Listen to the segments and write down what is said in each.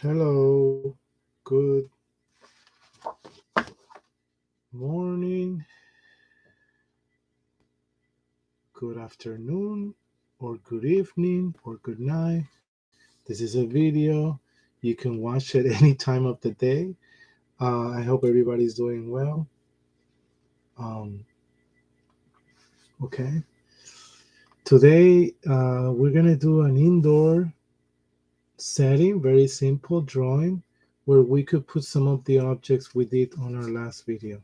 Hello, good morning, good afternoon, or good evening, or good night. This is a video. You can watch it any time of the day. I hope everybody's doing well. Um, okay. Today, we're going to do an indoor setting, very simple drawing, where we could put some of the objects we did on our last video.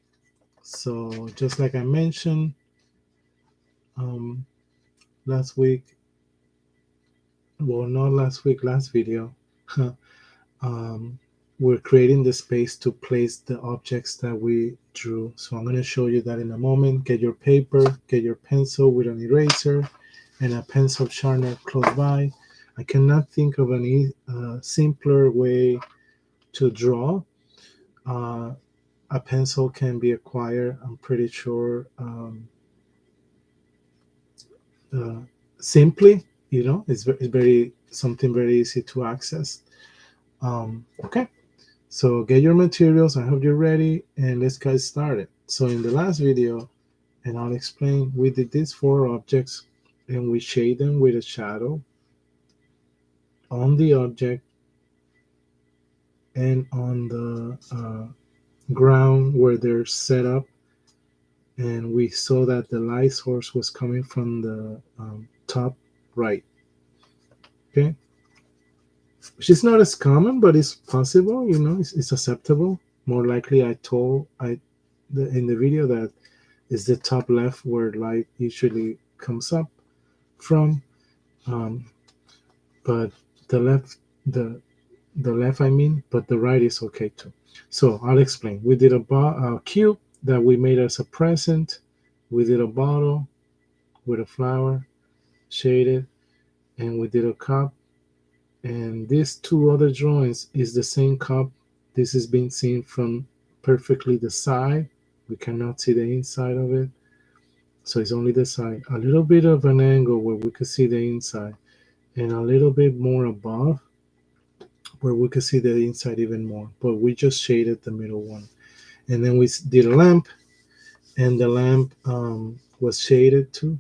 So, just like I mentioned um, last week, well, not last week, last video, um, we're creating the space to place the objects that we drew. So I'm going to show you that in a moment. Get your paper, get your pencil with an eraser and a pencil sharpener close by. I cannot think of any simpler way to draw. Uh, a pencil can be acquired, I'm pretty sure, uh, simply. It's very something very easy to access. Okay. So get your materials. I hope you're ready and let's get started. So in the last video, and I'll explain, we did these four objects and we shade them with a shadow on the object and on the ground where they're set up. And we saw that the light source was coming from the top right. Okay. Which is not as common, but it's possible, it's acceptable. More likely, in the video that is the top left where light usually comes up from, um, but the left the left I mean, but the right is okay too. So I'll explain. We did a cube that we made as a present. We did a bottle with a flower shaded, and we did a cup. And these two other drawings is the same cup. This is being seen from perfectly the side. We cannot see the inside of it. So it's only the side. A little bit of an angle where we could see the inside, and a little bit more above where we could see the inside even more. But we just shaded the middle one. And then we did a lamp, and the lamp was shaded too.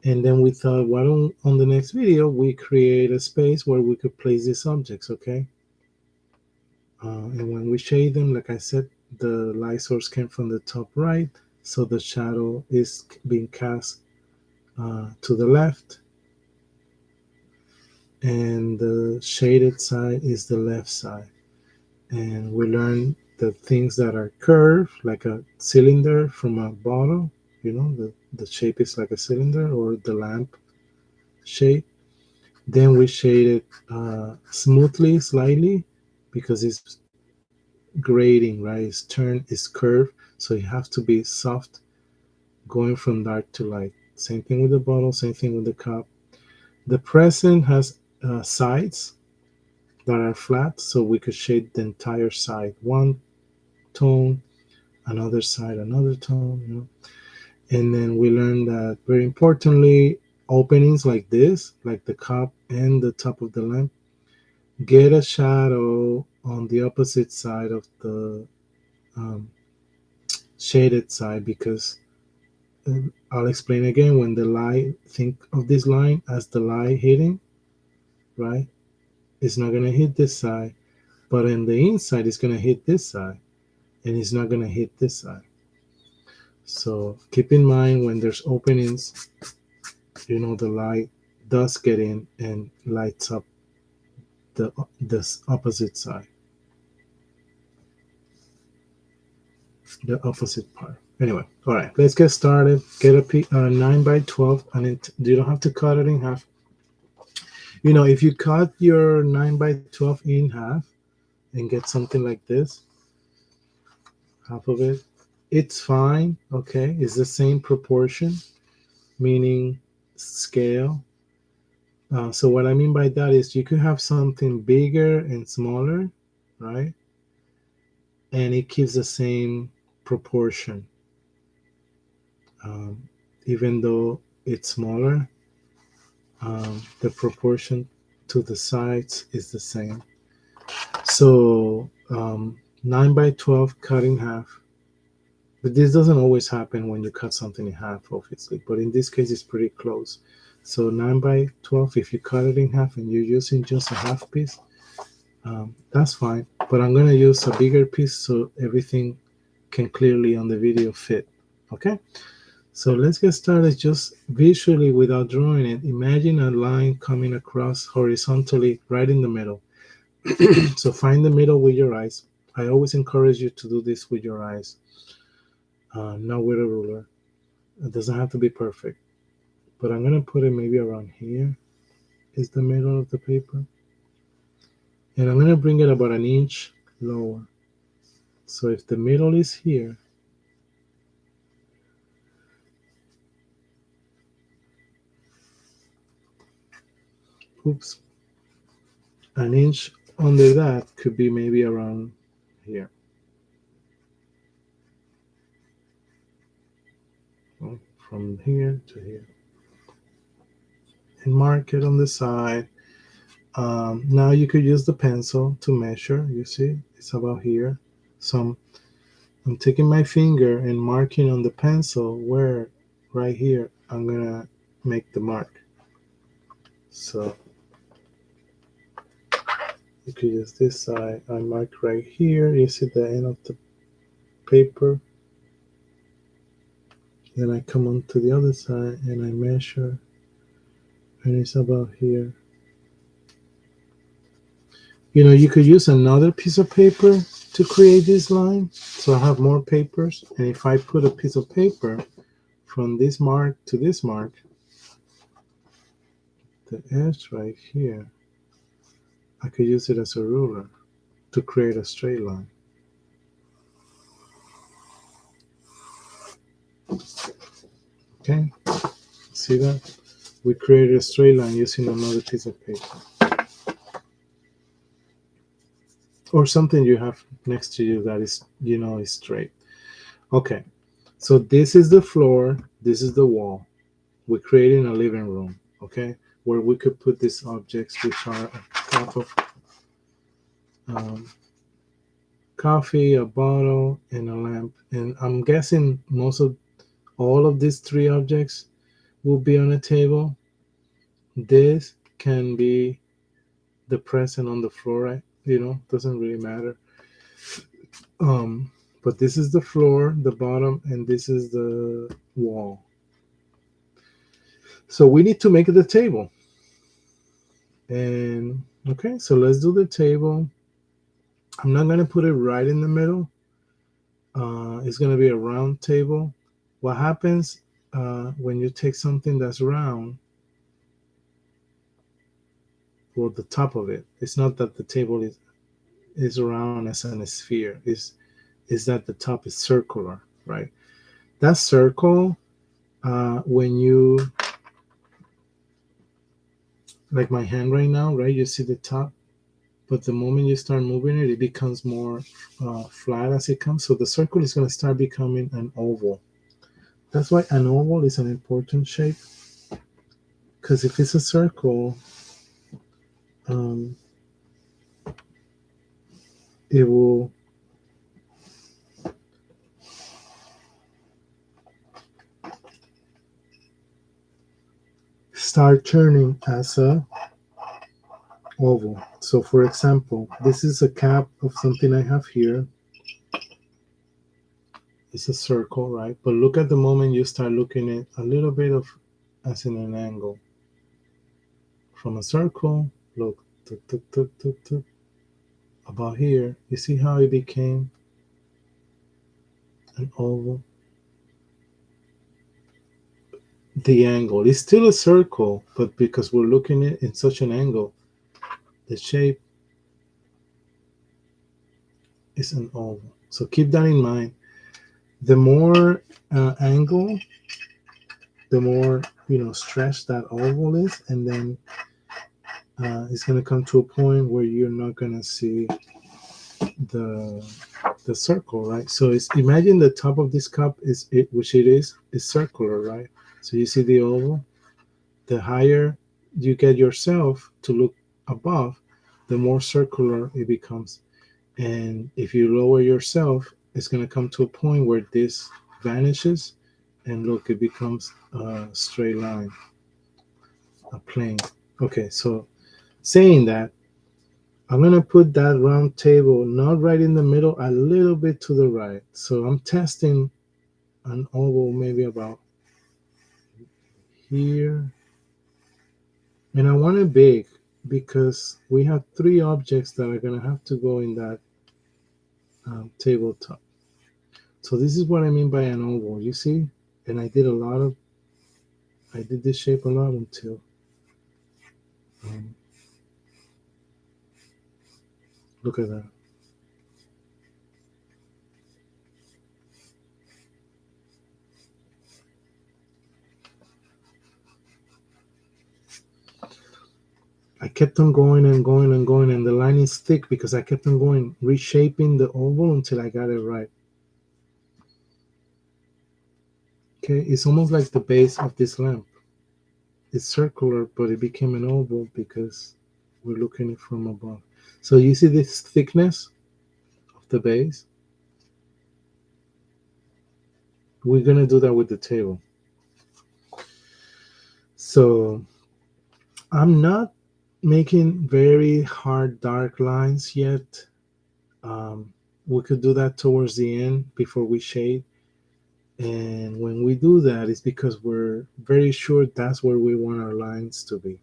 And then we thought, why don't on the next video we create a space where we could place these objects, okay? And when we shade them, like I said, the light source came from the top right, so the shadow is being cast to the left, and the shaded side is the left side. And we learn the things that are curved, like a cylinder from a bottle. The shape is like a cylinder or the lamp shape. Then we shade it smoothly, slightly, because it's grading, right? It's curved, so it has to be soft, going from dark to light. Same thing with the bottle, same thing with the cup. The present has sides that are flat, so we could shade the entire side. One tone, another side, another tone. And then we learned that very importantly, openings like this, like the cup and the top of the lamp, get a shadow on the opposite side of the um, shaded side, because I'll explain again. When the light, think of this line as the light hitting, right? It's not going to hit this side, but in the inside, it's going to hit this side, and it's not going to hit this side. So keep in mind when there's openings, the light does get in and lights up the this opposite side, the opposite part. Anyway, all right, let's get started. Get a 9 by 12, and you don't have to cut it in half. If you cut your 9 by 12 in half and get something like this, half of it, it's fine. Okay, it's the same proportion, meaning scale. So what I mean by that is you could have something bigger and smaller, right? And it keeps the same proportion, um, even though it's smaller. The proportion to the sides is the same. So 9 by 12 cut in half. But this doesn't always happen when you cut something in half, obviously. But in this case, it's pretty close. So 9 by 12, if you cut it in half and you're using just a half piece, that's fine. But I'm going to use a bigger piece so everything can clearly on the video fit. Okay? So let's get started just visually without drawing it. Imagine a line coming across horizontally right in the middle. So find the middle with your eyes. I always encourage you to do this with your eyes, not with a ruler. It doesn't have to be perfect, but I'm going to put it maybe around here is the middle of the paper. And I'm going to bring it about an inch lower. So if the middle is here, oops, an inch under that could be maybe around here. Well, from here to here. And mark it on the side. Now you could use the pencil to measure. You see, it's about here. So I'm taking my finger and marking on the pencil where right here I'm gonna make the mark. So you could use this side. I mark right here. You see the end of the paper. Then I come on to the other side and I measure, and it's about here. You know, you could use another piece of paper to create this line. So I have more papers, and if I put a piece of paper from this mark to this mark, the edge right here, I could use it as a ruler to create a straight line. Okay, see that? We created a straight line using another piece of paper. Or something you have next to you that is, you know, is straight. Okay, so this is the floor, this is the wall. We're creating a living room, okay, where we could put these objects, which are a cup of coffee, a bottle, and a lamp. And I'm guessing all of these three objects will be on a table. This can be the present on the floor, right? You know, doesn't really matter. But this is the floor, the bottom, and this is the wall. So we need to make the table. And okay, so let's do the table. I'm not going to put it right in the middle. It's going to be a round table. What happens when you take something that's round, well, the top of it, it's not that the table is round as in a sphere. Is that the top is circular, right? That circle, when you, like my hand right now, right? You see the top, but the moment you start moving it, it becomes more flat as it comes. So the circle is going to start becoming an oval. That's why an oval is an important shape, because if it's a circle, it will start turning as a oval. So for example, this is a cap of something I have here. It's a circle, right? But look at the moment you start looking at a little bit of as in an angle. From a circle, look, tuk, tuk, tuk, tuk, tuk, about here. You see how it became an oval? The angle is still a circle, but because we're looking at it in such an angle, the shape is an oval. So keep that in mind. The more angle, the more, you know, stretched that oval is, and then it's going to come to a point where you're not going to see the circle, right? So it's, imagine the top of this cup is it, which it is circular, right? So you see the oval. The higher you get yourself to look above, the more circular it becomes. And if you lower yourself, it's going to come to a point where this vanishes, and look, it becomes a straight line, a plane. Okay, so saying that, I'm going to put that round table not right in the middle, a little bit to the right. So I'm testing an oval maybe about here. And I want it big because we have three objects that are going to have to go in that tabletop. So this is what I mean by an oval, you see? And I did this shape a lot until, um, look at that. I kept on going and going and going, and the line is thick because I kept on going, reshaping the oval until I got it right. Okay, it's almost like the base of this lamp. It's circular, but it became an oval because we're looking it from above. So you see this thickness of the base? We're gonna do that with the table. So I'm not making very hard dark lines yet. We could do that towards the end before we shade. And when we do that, it's because we're very sure that's where we want our lines to be.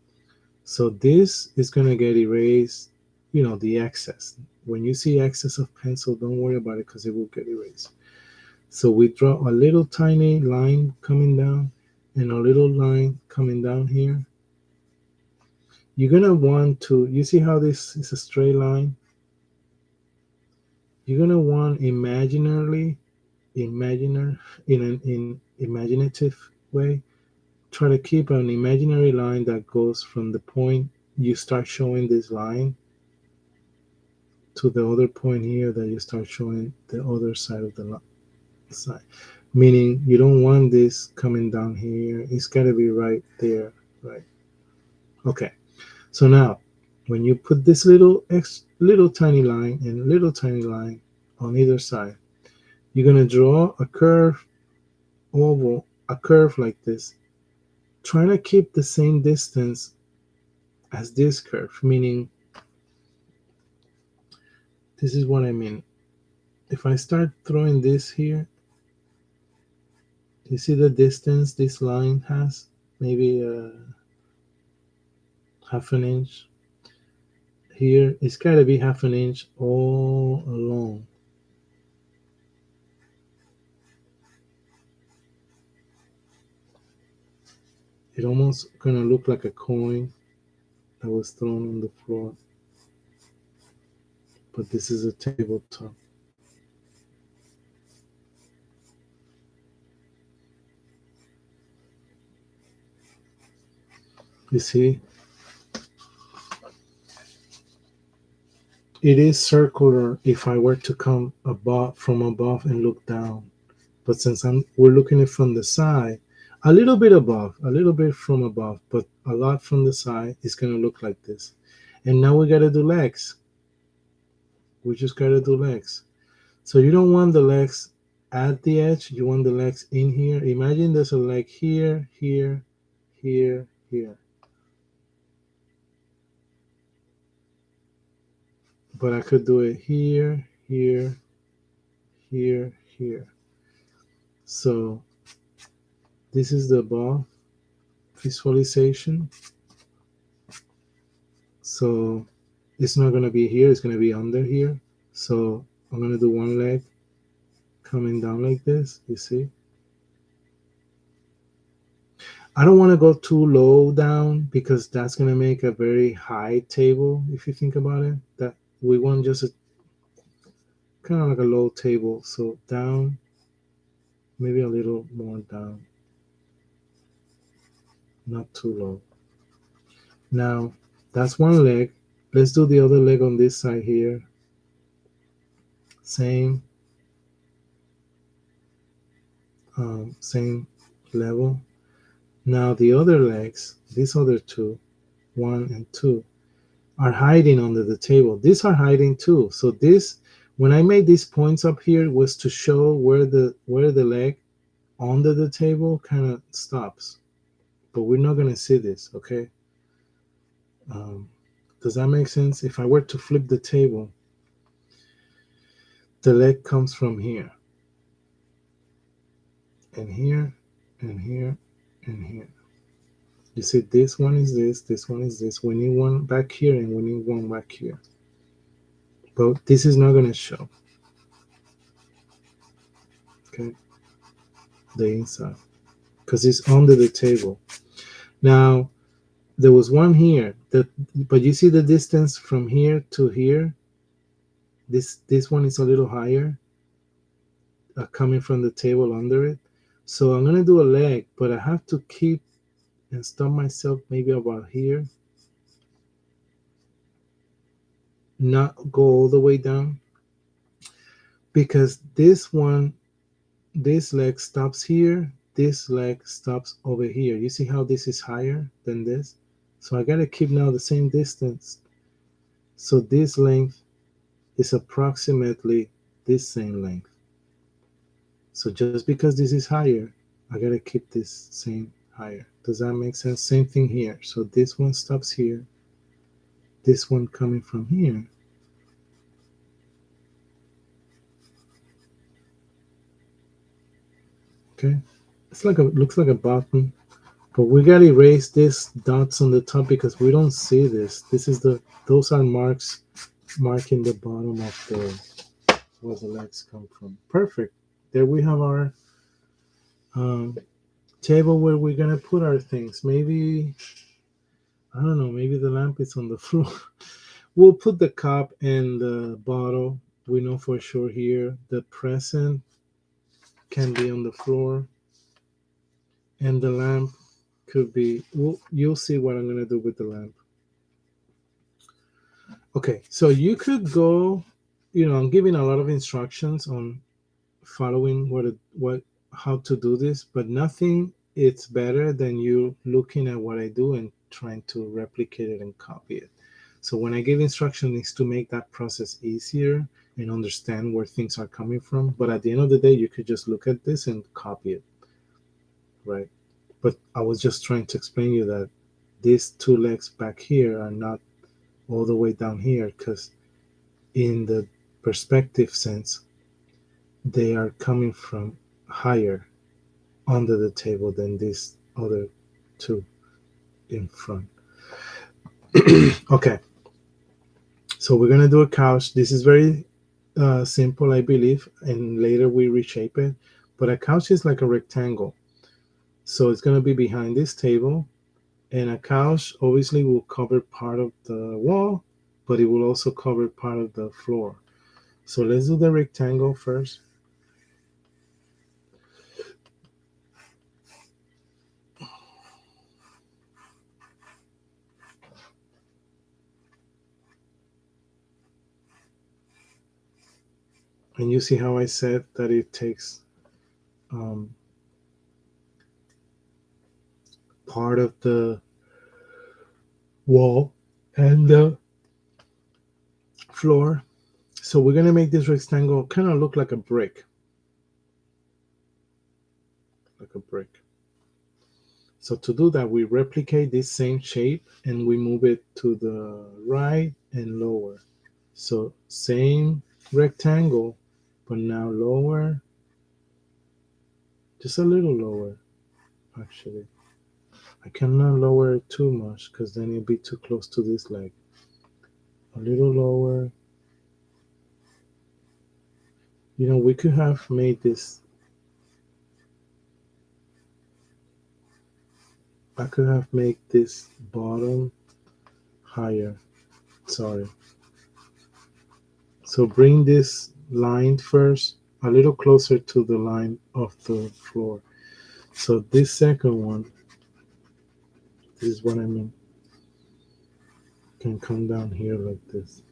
So this is going to get erased, the excess. When you see excess of pencil, don't worry about it because it will get erased. So we draw a little tiny line coming down and a little line coming down here. You're going to want to, you see how this is a straight line? You're going to want in an imaginative way, try to keep an imaginary line that goes from the point you start showing this line to the other point here that you start showing the other side of the side. Meaning you don't want this coming down here. It's got to be right there, right? Okay. So now, when you put this little tiny line and little tiny line on either side, you're gonna draw a curve oval, a curve like this, trying to keep the same distance as this curve, meaning this is what I mean. If I start throwing this here, you see the distance this line has? Maybe half an inch. Here, it's got to be half an inch all along. It almost gonna look like a coin that was thrown on the floor. But this is a tabletop. You see, it is circular if I were to come from above and look down. But since we're looking at from the side, a little bit above, a little bit from above, but a lot from the side, it's gonna look like this. And now we gotta do legs. We just gotta do legs. So you don't want the legs at the edge, you want the legs in here. Imagine there's a leg here, here, here, here. But I could do it here, here, here, here. So this is the above visualization. So it's not going to be here, it's going to be under here. So I'm going to do one leg coming down like this, you see. I don't want to go too low down because that's going to make a very high table if you think about it. That we want just a kind of like a low table. So down, maybe a little more down, not too low. Now that's one leg. Let's do the other leg on this side here. Same, same level. Now the other legs, these other two, 1 and 2, are hiding under the table. These are hiding too. So this, When I made these points up here was to show where the leg under the table kind of stops, but we're not going to see this, okay? um, does that make sense? If I were to flip the table, the leg comes from here and here and here and here. You see, this one is this one is this. We need one back here and we need one back here. But this is not going to show, okay, the inside, because it's under the table. Now, there was one here, but you see the distance from here to here? This one is a little higher, coming from the table under it. So I'm going to do a leg, but I have to keep and stop myself maybe about here, not go all the way down, because this leg stops here, this leg stops over here. You see how this is higher than this? So I got to keep now the same distance. So this length is approximately this same length. So just because this is higher, I got to keep this same higher. Does that make sense? Same thing here. So this one stops here, this one coming from here. Okay, it's like looks like a button, but we gotta erase these dots on the top because we don't see this. This is those are marks marking the bottom of the where the legs come from. Perfect. There we have our um, table where we're gonna put our things. Maybe I don't know. Maybe the lamp is on the floor. We'll put the cup and the bottle. We know for sure here. The present can be on the floor, and the lamp could be. Well, you'll see what I'm gonna do with the lamp. Okay, so you could go. I'm giving a lot of instructions on following what how to do this, but nothing it's better than you looking at what I do and trying to replicate it and copy it. So when I give instructions, it's to make that process easier and understand where things are coming from. But at the end of the day, you could just look at this and copy it, right? But I was just trying to explain you that these two legs back here are not all the way down here because in the perspective sense, they are coming from higher under the table than these other two in front. Okay, so we're gonna do a couch. This is very simple, I believe, and later we reshape it. But a couch is like a rectangle, so it's gonna be behind this table, and a couch obviously will cover part of the wall, but it will also cover part of the floor. So let's do the rectangle first. And you see how I said that it takes um, part of the wall and the floor. So we're gonna make this rectangle kind of look like a brick, like a brick. So to do that, we replicate this same shape and we move it to the right and lower. So same rectangle, but now lower, just a little lower, actually. I cannot lower it too much because then it'll be too close to this leg. A little lower. We could have made this, I could have made this bottom higher. Sorry. So bring this line first a little closer to the line of the floor. So this second one, this is what I mean, can come down here like this.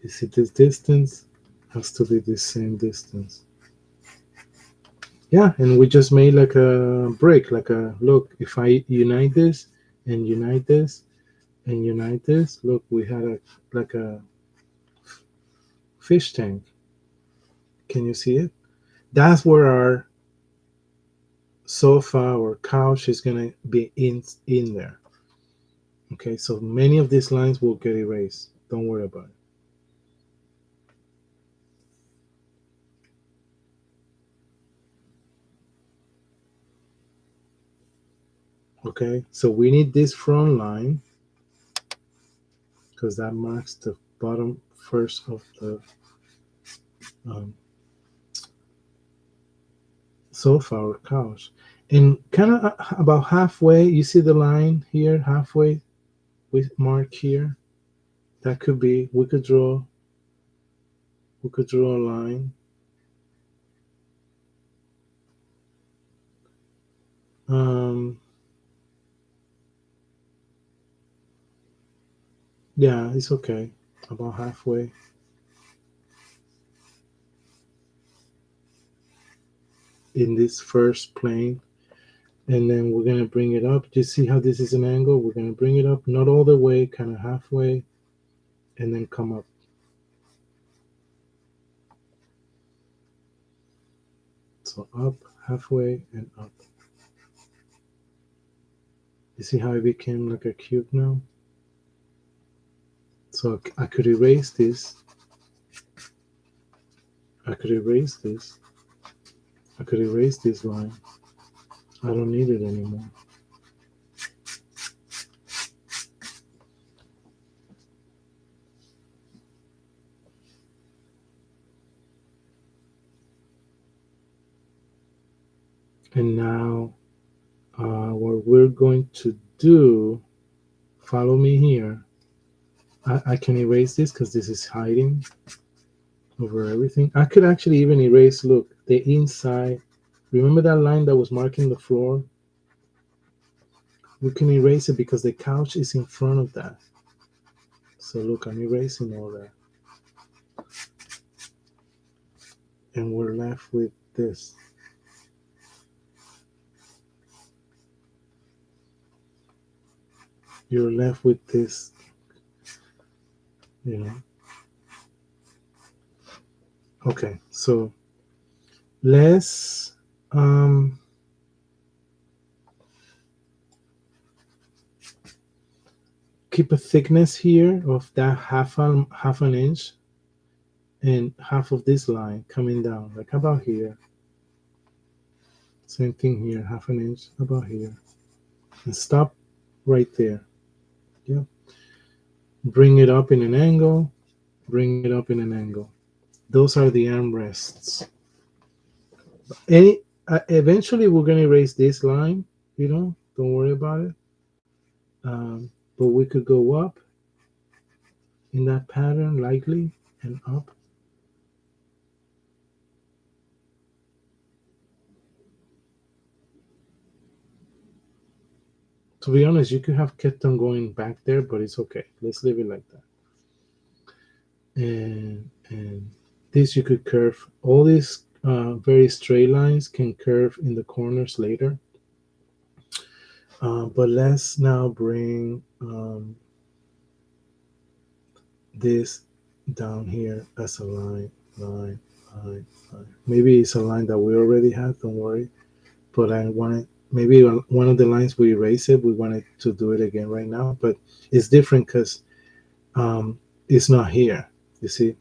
You see this distance has to be the same distance. Yeah, and we just made like a break, like a look. If I unite this and unite this and unite this, look, we had a like a fish tank. Can you see it? That's where our sofa or couch is gonna be in there. Okay, so many of these lines will get erased. Don't worry about it. Okay, so we need this front line because that marks the bottom first of the um, sofa or couch. And kind of about halfway, you see the line here, halfway with mark here. That could be, we could draw a line. Um, yeah, it's okay. About halfway in this first plane. And then we're gonna bring it up. Do you see how this is an angle? We're gonna bring it up, not all the way, kind of halfway, and then come up. So up, halfway, and up. You see how it became like a cube now? So I could erase this. I could erase this. I could erase this line. I don't need it anymore. And now what we're going to do, follow me here. I can erase this because this is hiding over everything. I could actually even erase, look, the inside. Remember that line that was marking the floor? We can erase it because the couch is in front of that. So look, I'm erasing all that. And we're left with this. You're left with this, you know. Okay, so let's keep a thickness here of that half an inch and half of this line coming down, like about here. Same thing here, half an inch about here. And stop right there. Yeah. Bring it up in an angle, bring it up in an angle. Those are the armrests. Any eventually we're gonna erase this line, you know, don't worry about it. But we could go up in that pattern lightly and up. To be honest, you could have kept on going back there, but it's okay. Let's leave it like that. And this you could curve. All these very straight lines can curve in the corners later. But let's now bring this down here as a line, line, line, line. Maybe it's a line that we already had. Don't worry. But I wanted maybe on one of the lines we erase it. We wanted to do it again right now, but it's different because it's not here. You see.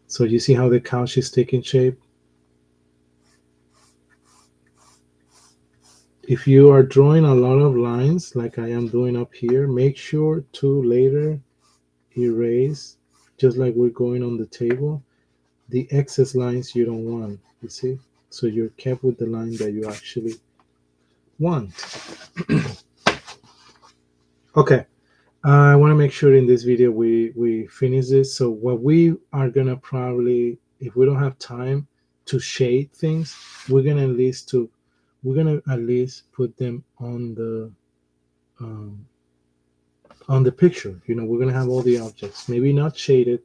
So you see how the couch is taking shape. If you are drawing a lot of lines like I am doing up here, make sure to later erase, just like we're going on the table, the excess lines you don't want, you see? So you're kept with the line that you actually want. Okay, I want to make sure in this video we finish this. So what we are gonna probably, if we don't have time to shade things, we're gonna at least put them um, on the picture. You know, we're gonna have all the objects, maybe not shaded,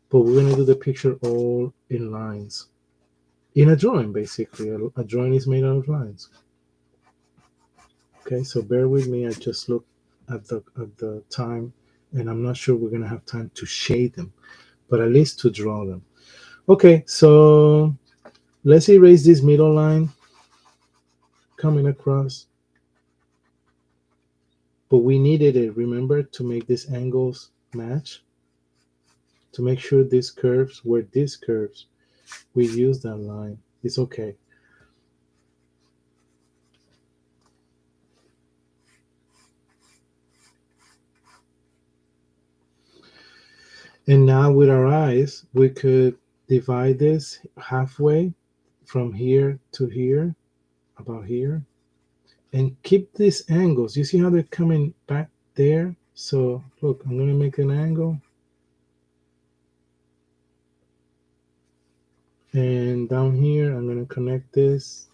but we're gonna do the picture all in lines. in a drawing. Basically, a drawing is made out of lines. Okay, so bear with me. I just looked at the time, and I'm not sure we're gonna have time to shade them, but at least to draw them. Okay, so let's erase this middle line coming across, but we needed it, remember, to make these angles match, to make sure these curves were these curves. We use that line. It's okay. And now with our eyes, we could divide this halfway from here to here, about here, and keep these angles. You see how they're coming back there? So look, I'm going to make an angle. And down here, I'm going to connect this.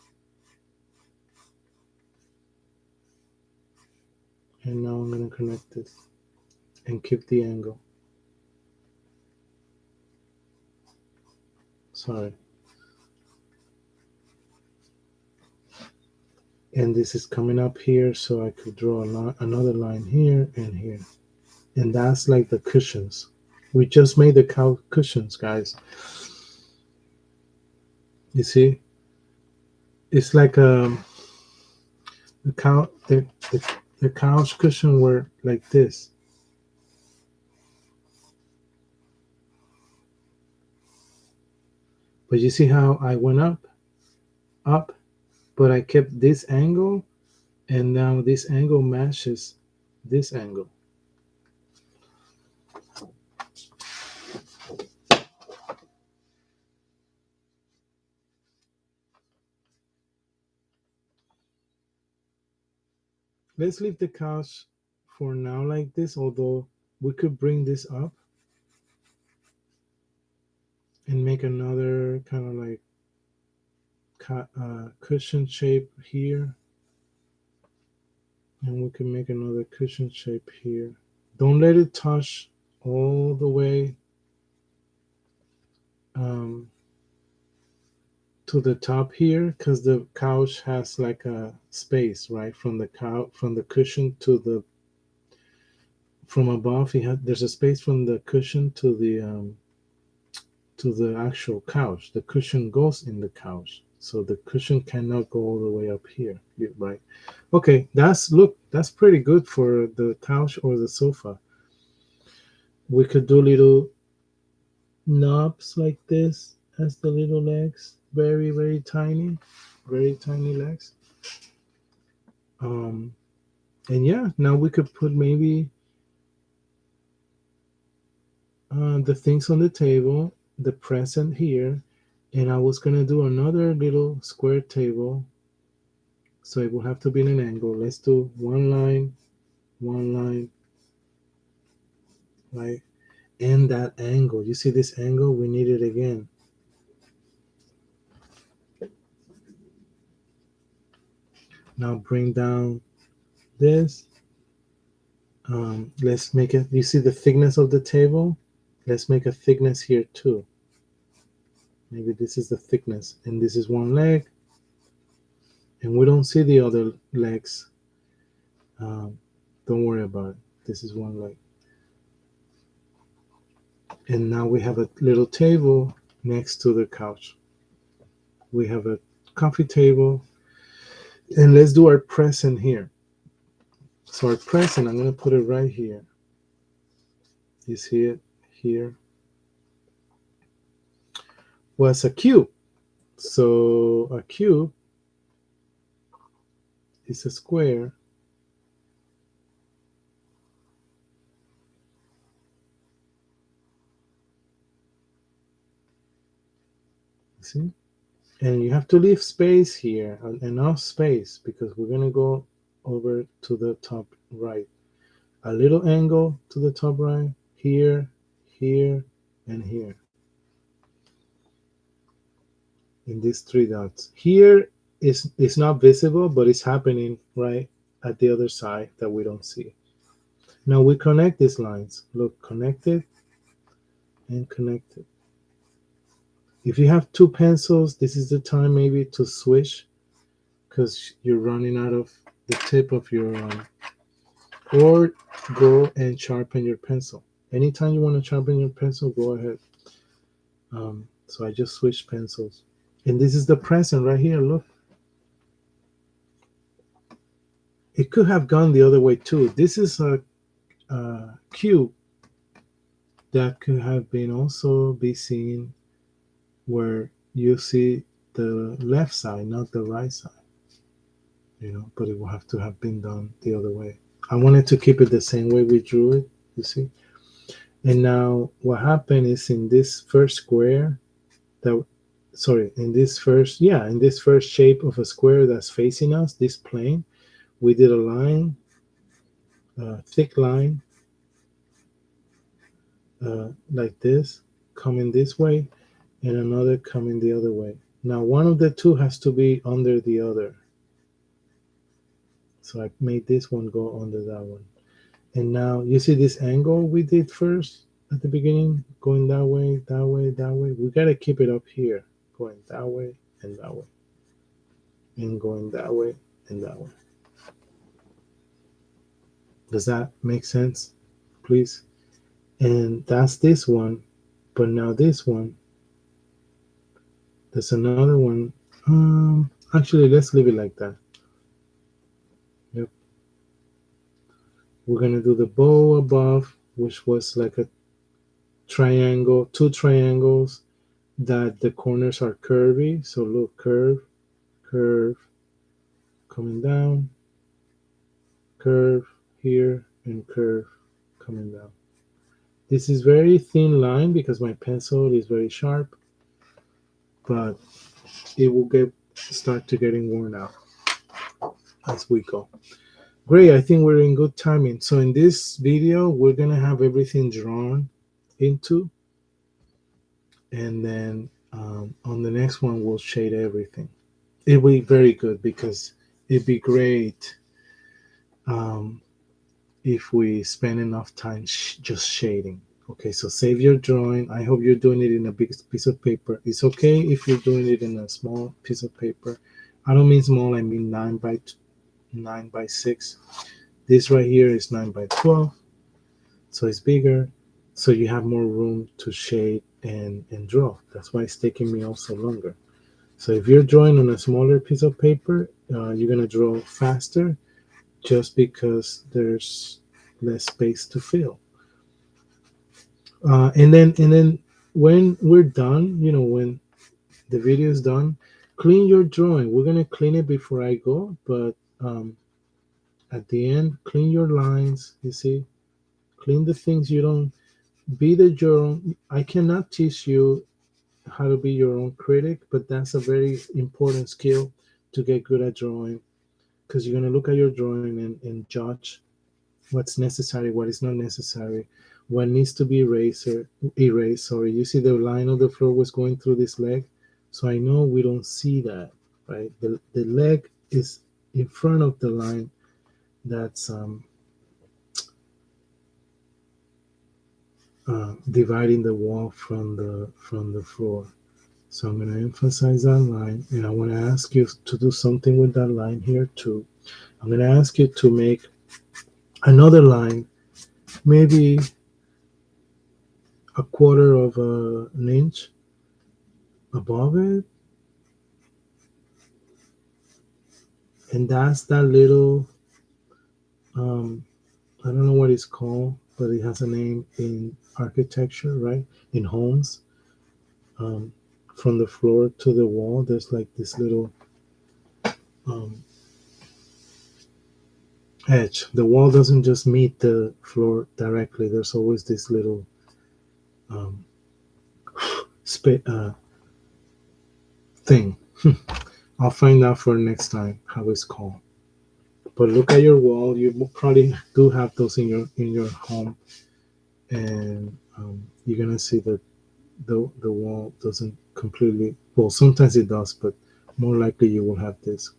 And now I'm going to connect this and keep the angle. Sorry. And this is coming up here, so I could draw another line here and here. And that's like the cushions. We just made the cow cushions, guys. You see? It's like the cow the couch cushion were like this. But you see how I went up, but I kept this angle, and now this angle matches this angle. Let's leave the couch for now like this, although we could bring this up and make another kind of like cushion shape here, and we can make another cushion shape here. Don't let it touch all the way um, to the top here, because the couch has like a space, right, from the cushion to the from above. There's a space from the cushion to the actual couch. The cushion goes in the couch, so the cushion cannot go all the way up here, right? Okay, that's pretty good for the couch or the sofa. We could do little knobs like this as the little legs, very tiny legs. um and yeah, now we could put maybe the things on the table, the present here, and I was gonna do another little square table, so it will have to be in an angle. Let's do one line, right? And that angle, you see this angle, we need it again. Now bring down this. Let's make it, you see the thickness of the table? Let's make a thickness here too. Maybe this is the thickness, and this is one leg, and we don't see the other legs. Don't worry about it. This is one leg. And now we have a little table next to the couch. We have a coffee table, and let's do our present here. So our present, I'm going to put it right here. You see it here? Was a cube. So a cube is a square. See? And you have to leave space here, enough space, because we're going to go over to the top right. A little angle to the top right, here, here, and here. In these three dots. Here is not visible, but it's happening right at the other side that we don't see. Now we connect these lines. Look, connected and connected. If you have two pencils, this is the time maybe to switch because you're running out of the tip of your or go and sharpen your pencil. Anytime you want to sharpen your pencil, go ahead. So I just switched pencils. And this is the present right here. Look, it could have gone the other way too. This is a cube that could have been also be seen where you see the left side, not the right side. But it will have to have been done the other way. I wanted to keep it the same way we drew it, you see. And now what happened is in this first square that sorry, in this first shape of a square that's facing us, this plane, we did a line, a thick line, like this, coming this way, and another coming the other way. Now one of the two has to be under the other. So I made this one go under that one. And now you see this angle we did first at the beginning, going that way, that way, that way. We got to keep it up here, going that way and that way, and going that way and that way. Does that make sense, please? And that's this one. But now this one, there's another one. Actually, let's leave it like that. Yep. We're going to do the bow above, which was like a triangle, two triangles that the corners are curvy. So look, curve, curve, coming down, curve here, and curve coming down. This is very thin line because my pencil is very sharp, but it will start to getting worn out as we go. Great, I think we're in good timing. So in this video, we're gonna have everything drawn into, and then on the next one, we'll shade everything. It'll be very good because it'd be great um, if we spend enough time just shading. Okay, so save your drawing. I hope you're doing it in a big piece of paper. It's okay if you're doing it in a small piece of paper. I don't mean small, I mean 9 by 6. This right here is 9 by 12, so it's bigger, so you have more room to shade and draw. That's why it's taking me also longer. So if you're drawing on a smaller piece of paper, you're gonna draw faster just because there's less space to fill. And then when we're done, when the video is done, clean your drawing. We're gonna clean it before I go, but at the end, clean your lines. You see, clean the things you don't. Be the your own. I cannot teach you how to be your own critic, but that's a very important skill to get good at drawing, because you're gonna look at your drawing and judge what's necessary, what is not necessary, what needs to be erased. Sorry, you see the line of the floor was going through this leg, so I know we don't see that, right? The leg is in front of the line that's dividing the wall from the floor. So I'm going to emphasize that line, and I want to ask you to do something with that line here too. I'm going to ask you to make another line, maybe a quarter of an inch above it, and that's that little I don't know what it's called, but it has a name in architecture, right? In homes, um, from the floor to the wall, there's like this little um, edge. The wall doesn't just meet the floor directly. There's always this little um, thing. I'll find out for next time how it's called. But look at your wall. You probably do have those in your home, and you're gonna see that the wall doesn't completely. Well, sometimes it does, but more likely you will have this.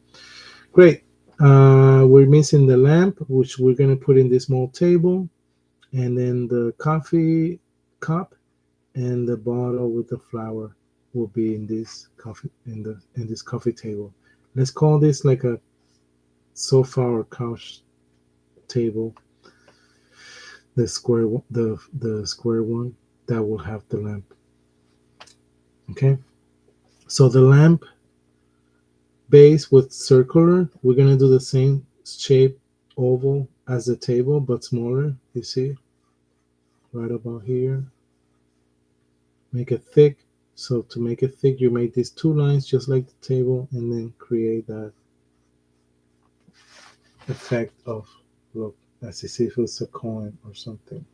Great. We're missing the lamp, which we're gonna put in this small table, and then the coffee cup and the bottle with the flower. will be in this coffee table. Let's call this like a sofa or couch table, the square one that will have the lamp. Okay, so the lamp base with circular, we're gonna do the same shape oval as the table but smaller. You see, right about here. Make it thick. So to make it thick, you make these two lines just like the table, and then create that effect of, look, as if it was a coin or something.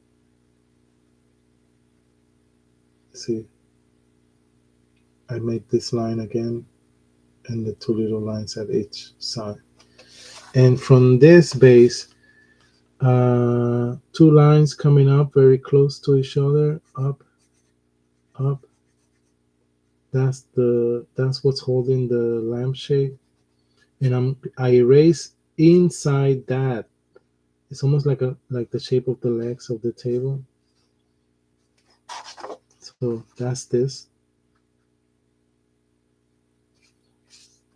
See, I made this line again and the two little lines at each side. And from this base, two lines coming up very close to each other, up, up. That's what's holding the lampshade. And I erase inside that. It's almost like the shape of the legs of the table. So that's this.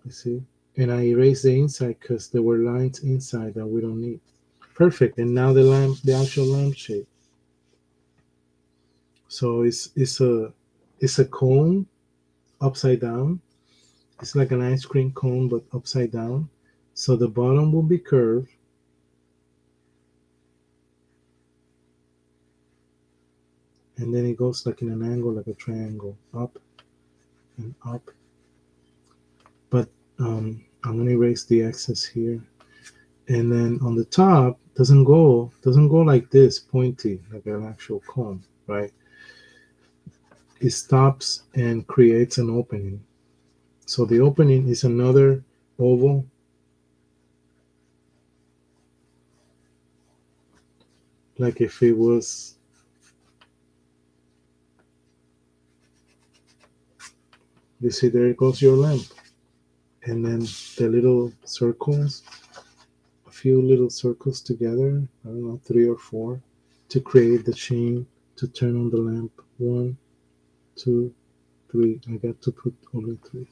You see? And I erase the inside because there were lines inside that we don't need. Perfect. And now the actual lampshade. So it's a cone upside down. It's like an ice cream cone but upside down. So the bottom will be curved. And then it goes like in an angle, like a triangle, up and up. But I'm gonna erase the excess here. And then on the top doesn't go like this, pointy, like an actual cone, right? It stops and creates an opening. So the opening is another oval, like if it was, you see, there goes your lamp. And then the little circles, a few little circles together, I don't know, 3 or 4, to create the chain to turn on the lamp. 1, 2, 3. I got to put only 3.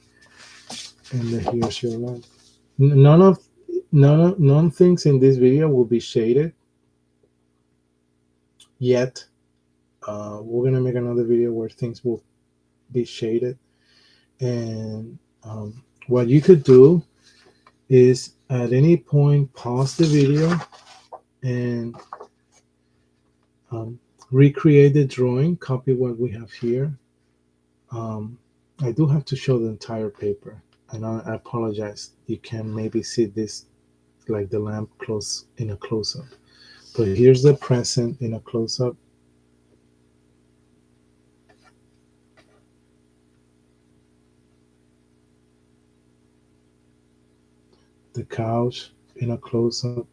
And then here's your lamp. None things in this video will be shaded yet. We're gonna make another video where things will be shaded. And what you could do is at any point pause the video and recreate the drawing, copy what we have here. I do have to show the entire paper, and I apologize. You can maybe see this like the lamp close in a close-up. But here's the present in a close-up. The couch in a close-up.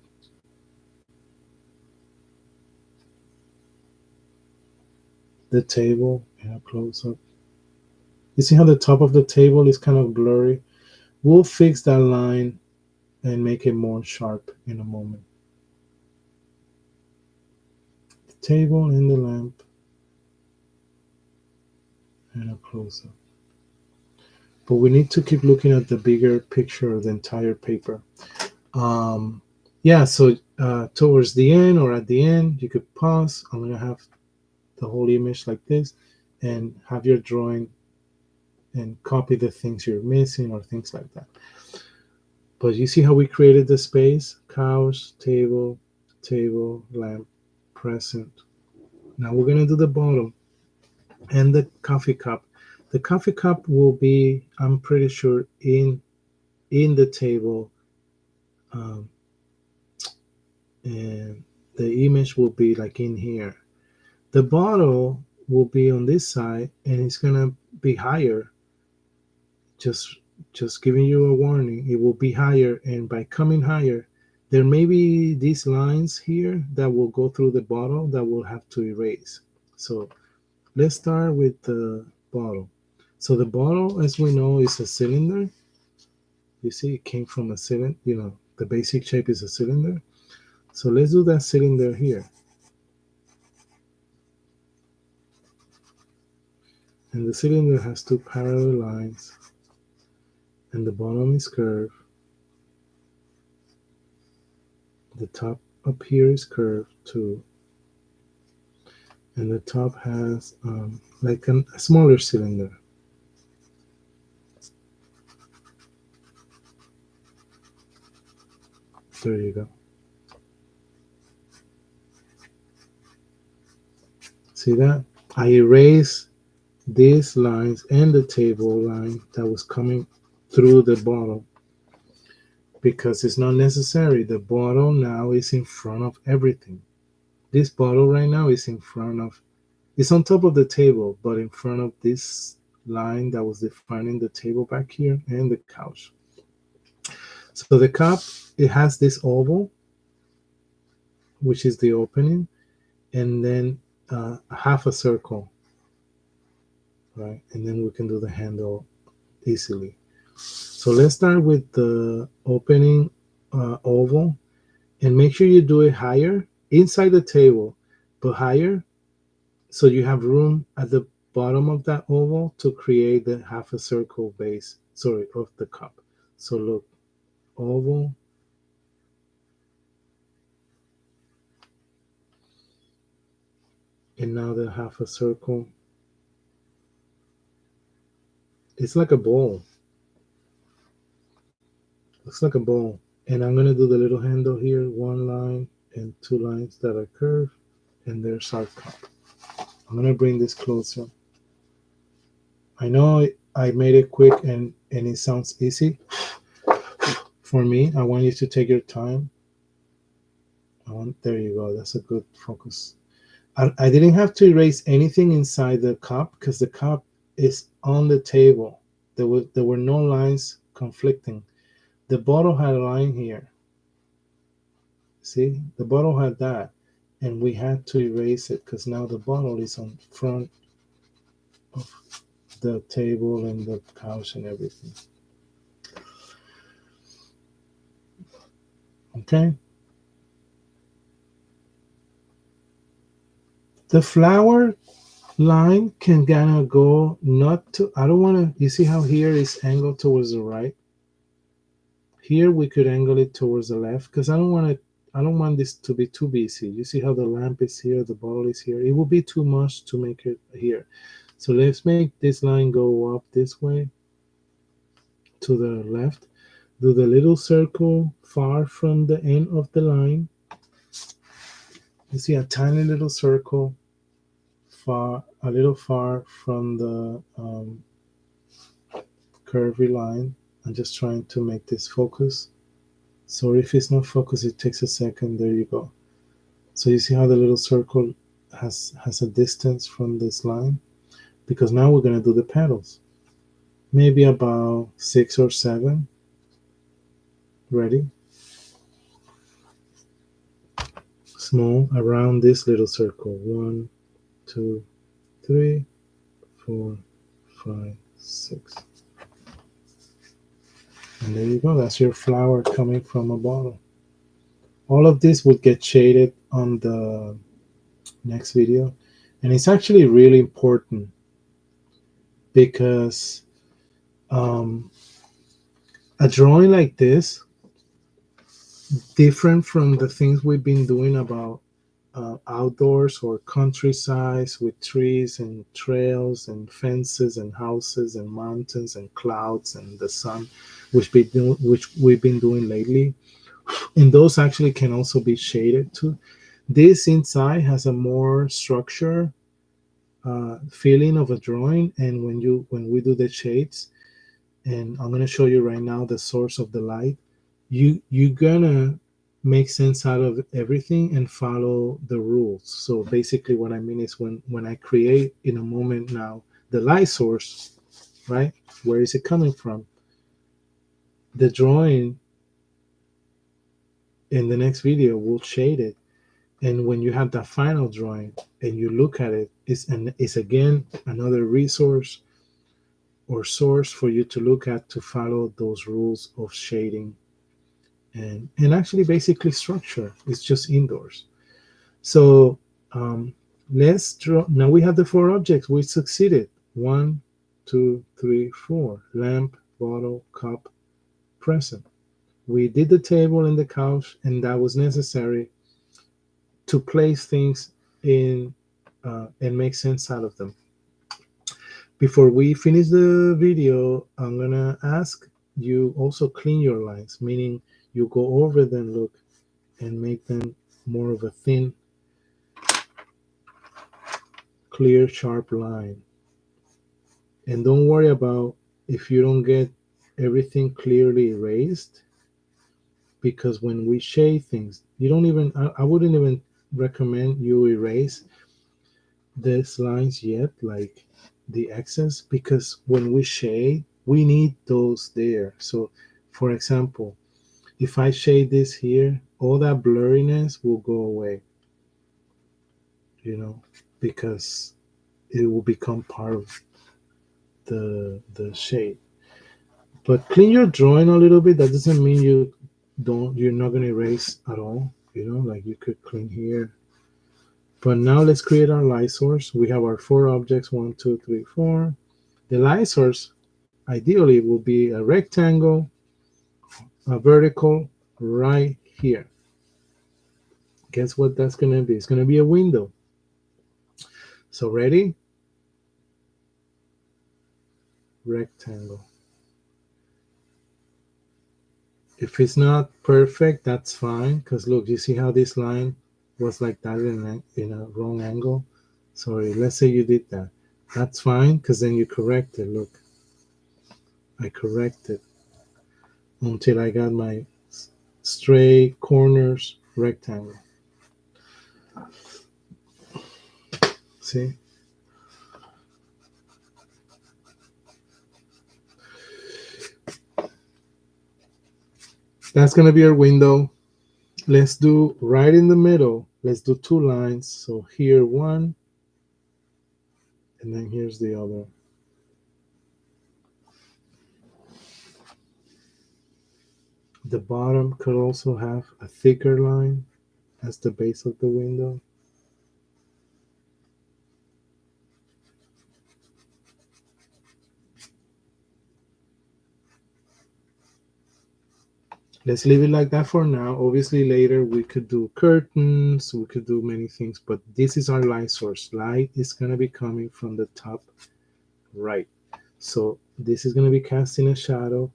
The table in a close-up. You see how the top of the table is kind of blurry? We'll fix that line and make it more sharp in a moment. The table and the lamp and a close-up. But we need to keep looking at the bigger picture of the entire paper. Yeah, so towards the end or at the end, you could pause. I'm going to have the whole image like this and have your drawing and copy the things you're missing or things like that. But you see how we created the space? Couch, table, lamp, present. Now we're going to do the bottom and the coffee cup. The coffee cup will be, I'm pretty sure, in the table, and the image will be like in here. The bottle will be on this side, and it's gonna be higher. Just giving you a warning, it will be higher, and by coming higher, there may be these lines here that will go through the bottle that we'll have to erase. So let's start with the bottle. So the bottle, as we know, is a cylinder. You see, it came from a cylinder. The basic shape is a cylinder. So let's do that cylinder here. And the cylinder has two parallel lines, and the bottom is curved. The top up here is curved too, and the top has like a smaller cylinder. There you go. See that? I erase these lines and the table line that was coming through the bottle because it's not necessary. The bottle now is in front of everything. This bottle right now is in front of, it's on top of the table, but in front of this line that was defining the table back here and the couch. So the cup, it has this oval, which is the opening, and then half a circle, right? And then we can do the handle easily. So let's start with the opening oval, and make sure you do it higher inside the table, but higher so you have room at the bottom of that oval to create the half a circle base, sorry, of the cup. So look, oval, and now the half a circle. It's like a bowl. Looks like a bowl. And I'm gonna do the little handle here, one line and two lines that are curved, and there's our cup. I'm gonna bring this closer. I know I made it quick and it sounds easy. For me, I want you to take your time. There you go. That's a good focus. I didn't have to erase anything inside the cup because the cup is on the table. There were no lines conflicting. The bottle had a line here. See, the bottle had that, and we had to erase it because now the bottle is on front of the table and the couch and everything. Okay. The flower line can kind of go not to, I don't want to, you see how here is angled towards the right? Here we could angle it towards the left because I don't want this to be too busy. You see how the lamp is here, the bottle is here. It will be too much to make it here. So let's make this line go up this way to the left. Do the little circle far from the end of the line. You see a tiny little circle a little far from the curvy line. I'm just trying to make this focus. So if it's not focused, it takes a second. There you go. So you see how the little circle has a distance from this line? Because now we're going to do the petals. Maybe about 6 or 7. Ready? Small around this little circle. 1, 2, 3, 4, 5, 6. And there you go. That's your flower coming from a bottle. All of this would get shaded on the next video. And it's actually really important because a drawing like this, different from the things we've been doing about outdoors or countryside with trees and trails and fences and houses and mountains and clouds and the sun, which we've been doing lately, and those actually can also be shaded too. This inside has a more structure feeling of a drawing, and when we do the shades, and I'm going to show you right now the source of the light, you're gonna make sense out of everything and follow the rules. So basically what I mean is when I create in a moment now the light source, right, where is it coming from? The drawing in the next video will shade it, and when you have that final drawing and you look at it, it's again another resource or source for you to look at to follow those rules of shading and actually basically structure. It's just indoors. So let's draw. Now we have the 4 objects. We succeeded. One, two, three, four. Lamp, bottle, cup, present. We did the table and the couch, and that was necessary to place things in and make sense out of them. Before we finish the video, I'm gonna ask you also clean your lines, meaning you go over them, look, and make them more of a thin, clear, sharp line. And don't worry about if you don't get everything clearly erased, because when we shade things, you don't even, I wouldn't even recommend you erase these lines yet, like the excess, because when we shade, we need those there. So, for example, if I shade this here, all that blurriness will go away, you know, because it will become part of the shade. But clean your drawing a little bit. That doesn't mean you're not gonna erase at all. You know, like you could clean here. But now let's create our light source. We have our four objects, one, two, three, four. The light source ideally will be a rectangle, a vertical right here. Guess what that's gonna be? It's gonna be a window. So ready? Rectangle. If it's not perfect, that's fine. Because look, you see how this line was like that in a wrong angle? Sorry, let's say you did that. That's fine, because then you correct it. Look, I corrected until I got my straight corners rectangle. See? That's going to be our window. Let's do right in the middle. Let's do two lines. So here one, and then here's the other. The bottom could also have a thicker line as the base of the window. Let's leave it like that for now. Obviously, later we could do curtains, we could do many things, but this is our light source. Light is going to be coming from the top right. So this is going to be casting a shadow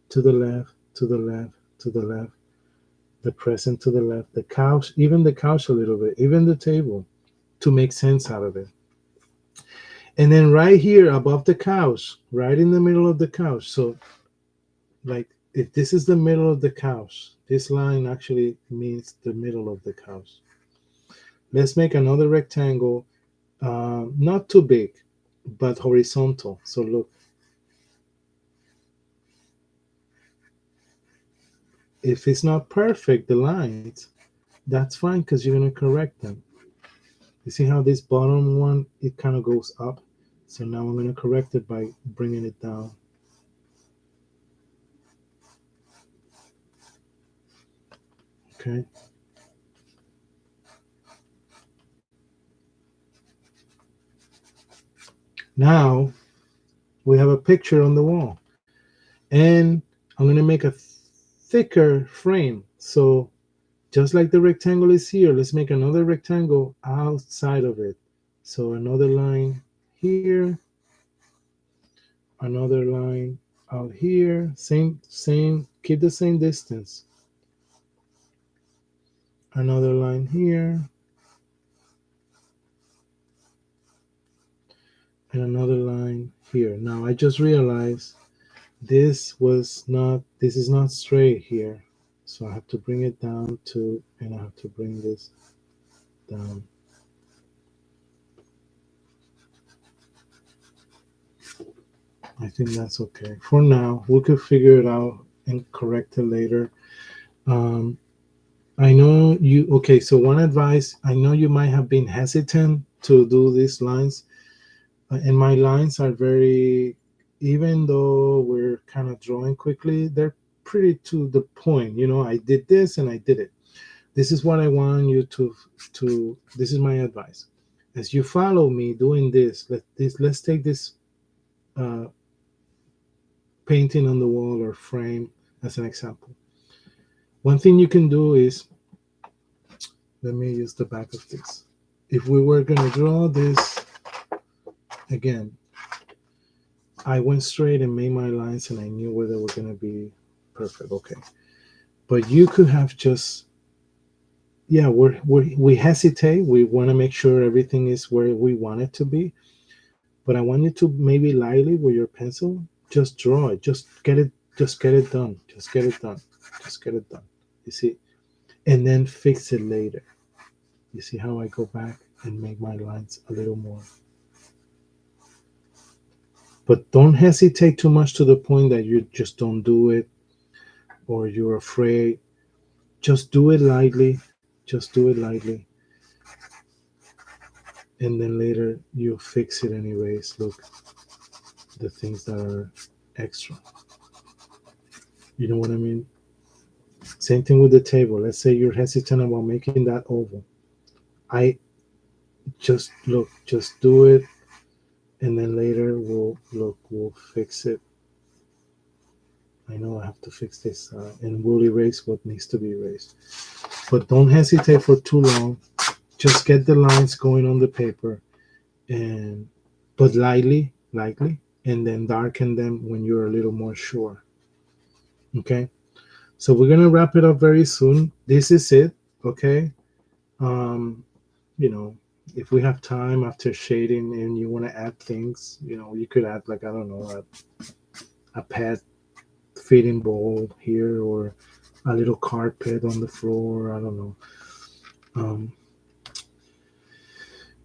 to the left, to the left, to the left, the present to the left, the couch, even the couch a little bit, even the table, to make sense out of it. And then right here above the couch, right in the middle of the couch. So like if this is the middle of the couch, this line actually means the middle of the couch. Let's make another rectangle, not too big, but horizontal. So look, if it's not perfect, the lines, that's fine because you're going to correct them. You see how this bottom one, it kind of goes up. So now I'm going to correct it by bringing it down. Okay. Now we have a picture on the wall. And I'm going to make a thicker frame. So just like the rectangle is here, let's make another rectangle outside of it. So another line here, another line out here, same, keep the same distance. Another line here, and another line here. Now I just realized this is not straight here. So I have to bring it down to, and I have to bring this down. I think that's okay. For now, we could figure it out and correct it later. I know you, okay, so one advice, I know you might have been hesitant to do these lines, and my lines are very, even though we're kind of drawing quickly, they're pretty to the point. You know, I did this and I did it. This is what I want you to this is my advice. As you follow me doing this, let's take this uh, painting on the wall or frame, as an example. One thing you can do is, let me use the back of this. If we were going to draw this again, I went straight and made my lines and I knew where they were going to be perfect. Okay. But you could have just, yeah, we hesitate. We want to make sure everything is where we want it to be. But I want you to maybe lightly with your pencil, just draw it. Just get it done. Just get it done. Just get it done. You see? And then fix it later. You see how I go back and make my lines a little more. But don't hesitate too much to the point that you just don't do it or you're afraid. Just do it lightly. Just do it lightly. And then later you fix it anyways. Look, the things that are extra. You know what I mean? Same thing with the table. Let's say you're hesitant about making that oval. I just look, just do it, and then later we'll fix it. I know I have to fix this, and we'll erase what needs to be erased. But don't hesitate for too long. Just get the lines going on the paper, and but lightly, and then darken them when you're a little more sure. Okay. So we're gonna wrap it up very soon. This is it. Okay. Um, you know, if we have time after shading and you want to add things, you could add, like, I don't know, a pet feeding bowl here, or a little carpet on the floor. I don't know. Um,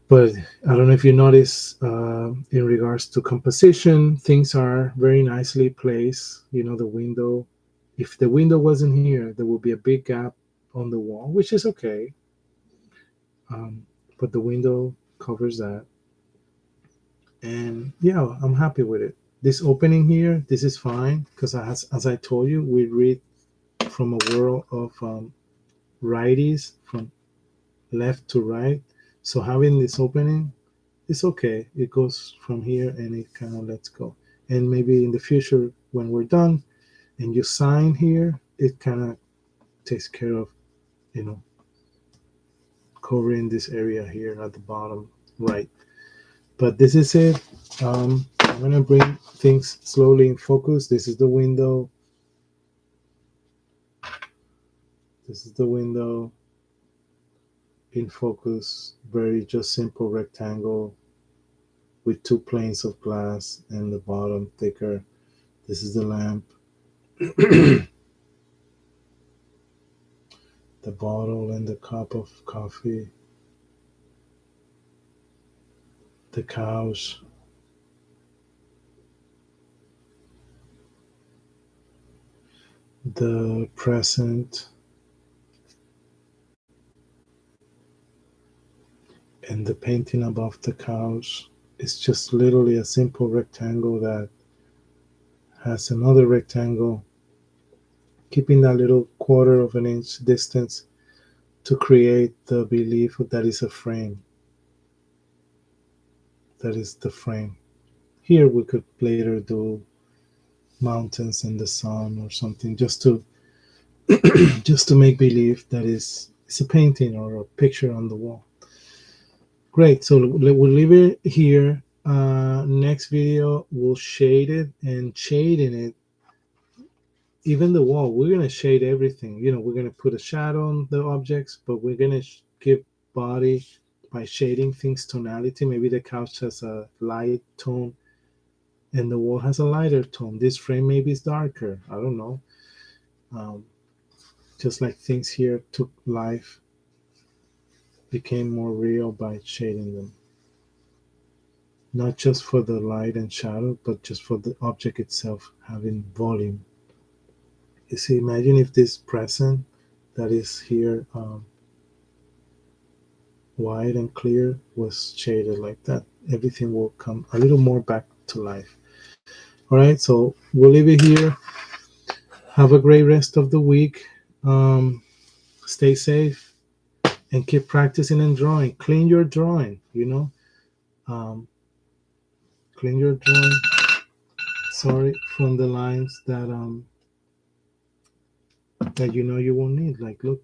but I don't know if you notice, in regards to composition, things are very nicely placed. The window. If the window wasn't here, there would be a big gap on the wall, which is okay. But the window covers that. And yeah, I'm happy with it. This opening here, this is fine because, as I told you, we read from a world of righties, from left to right. So having this opening is okay. It goes from here and it kind of lets go. And maybe in the future, when we're done and you sign here, it kind of takes care of, you know, covering this area here at the bottom right. But this is it. I'm gonna bring things slowly in focus. This is the window. This is the window in focus. Very just simple rectangle with two planes of glass and the bottom thicker. This is the lamp. The bottle and the cup of coffee. The couch. The present. And the painting above the couch. It's just literally a simple rectangle that has another rectangle, keeping that little quarter of an inch distance to create the belief that is a frame. That is the frame. Here we could later do mountains and the sun or something, just to just to make believe that it's a painting or a picture on the wall. Great. So we'll leave it here. Next video we'll shade it, and shading it, even the wall, we're going to shade everything. We're going to put a shadow on the objects, but we're going to give body by shading things tonality. Maybe the couch has a light tone and the wall has a lighter tone. This frame maybe is darker. I don't know. Um, just like things here took life, became more real by shading them. Not just for the light and shadow, but just for the object itself having volume. You see, imagine if this present that is here, white and clear, was shaded like that. Everything will come a little more back to life. All right, so we'll leave it here. Have a great rest of the week. Stay safe and keep practicing and drawing. Clean your drawing, um, clean your drawing. sorry, from the lines that you know you won't need. Like, look,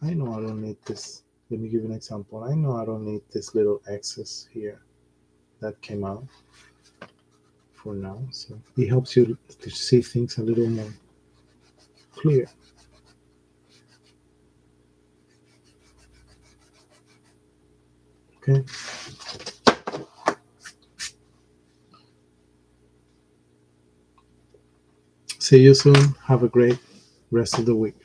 I know I don't need this. Let me give you an example. I know I don't need this little excess here that came out for now. So it helps you to see things a little more clear. Okay. See you soon. Have a great rest of the week.